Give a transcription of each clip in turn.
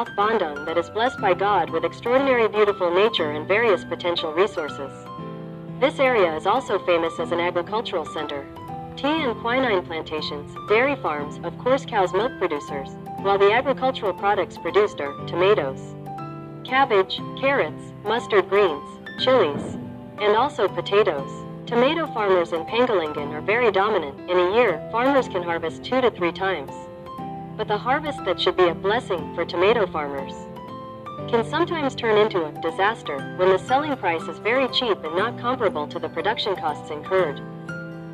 South Bandung that is blessed by God with extraordinary beautiful nature and various potential resources. This area is also famous as an agricultural center. Tea and quinine plantations, dairy farms, of course cow's milk producers, while the agricultural products produced are tomatoes, cabbage, carrots, mustard greens, chilies, and also potatoes. Tomato farmers in Pangalengan are very dominant. In a year, farmers can harvest 2 to 3 times. But the harvest that should be a blessing for tomato farmers can sometimes turn into a disaster when the selling price is very cheap and not comparable to the production costs incurred.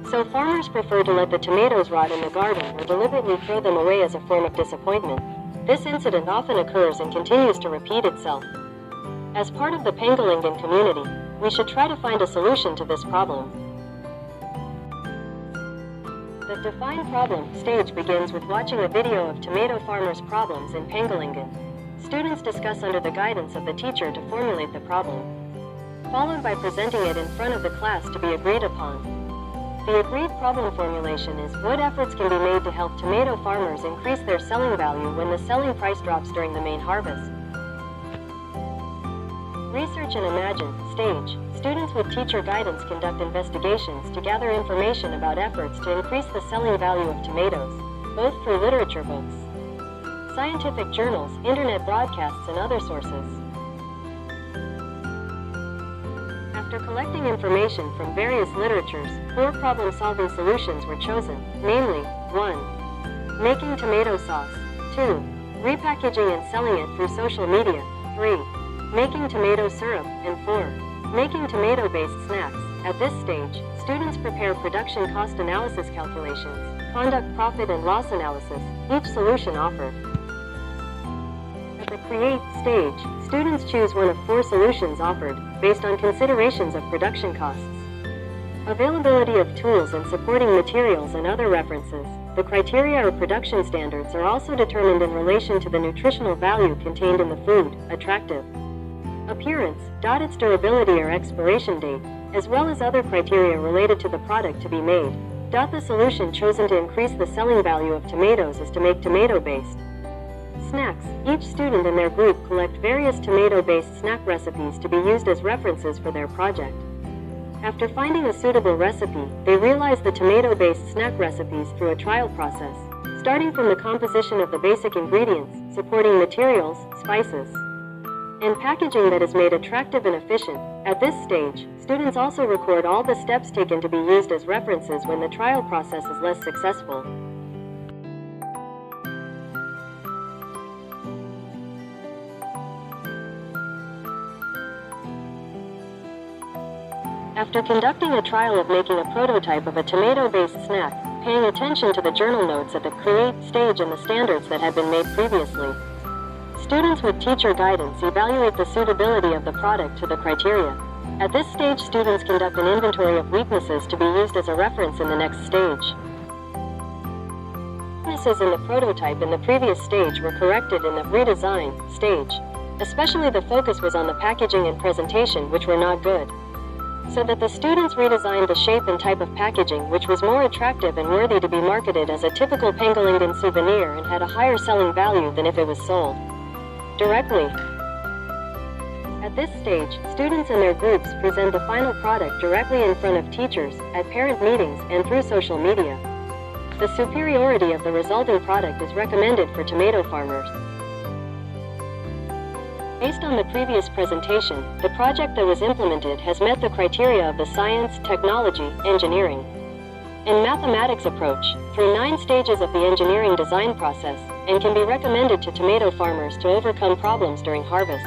So farmers prefer to let the tomatoes rot in the garden or deliberately throw them away as a form of disappointment. This incident often occurs and continues to repeat itself. As part of the Pangalengan community, we should try to find a solution to this problem. The Define Problem stage begins with watching a video of tomato farmers' problems in Pangalengan. Students discuss under the guidance of the teacher to formulate the problem, followed by presenting it in front of the class to be agreed upon. The agreed problem formulation is what efforts can be made to help tomato farmers increase their selling value when the selling price drops during the main harvest. Research and Imagine stage. Students with teacher guidance conduct investigations to gather information about efforts to increase the selling value of tomatoes, both through literature books, scientific journals, internet broadcasts, and other sources. After collecting information from various literatures, 4 problem-solving solutions were chosen, namely, 1. Making tomato sauce, 2. Repackaging and selling it through social media, 3. Making tomato syrup, and 4. Making tomato-based snacks. At this stage, students prepare production cost analysis calculations, conduct profit and loss analysis, each solution offered. At the Create stage, students choose one of 4 solutions offered, based on considerations of production costs, availability of tools and supporting materials and other references. The criteria or production standards are also determined in relation to the nutritional value contained in the food, attractive appearance, its durability or expiration date, as well as other criteria related to the product to be made. The solution chosen to increase the selling value of tomatoes is to make tomato-based snacks. Each student in their group collect various tomato-based snack recipes to be used as references for their project. After finding a suitable recipe, they realize the tomato-based snack recipes through a trial process, starting from the composition of the basic ingredients, supporting materials, spices, and packaging that is made attractive and efficient. At this stage, students also record all the steps taken to be used as references when the trial process is less successful. After conducting a trial of making a prototype of a tomato-based snack, paying attention to the journal notes at the Create stage and the standards that had been made previously, students with teacher guidance evaluate the suitability of the product to the criteria. At this stage, students conduct an inventory of weaknesses to be used as a reference in the next stage. Weaknesses in the prototype in the previous stage were corrected in the redesign stage. Especially the focus was on the packaging and presentation, which were not good, so that the students redesigned the shape and type of packaging, which was more attractive and worthy to be marketed as a typical Pangalengan souvenir and had a higher selling value than if it was sold directly. At this stage, students and their groups present the final product directly in front of teachers, at parent meetings, and through social media. The superiority of the resulting product is recommended for tomato farmers. Based on the previous presentation, the project that was implemented has met the criteria of the science, technology, engineering, and mathematics approach through 9 stages of the engineering design process, and can be recommended to tomato farmers to overcome problems during harvest.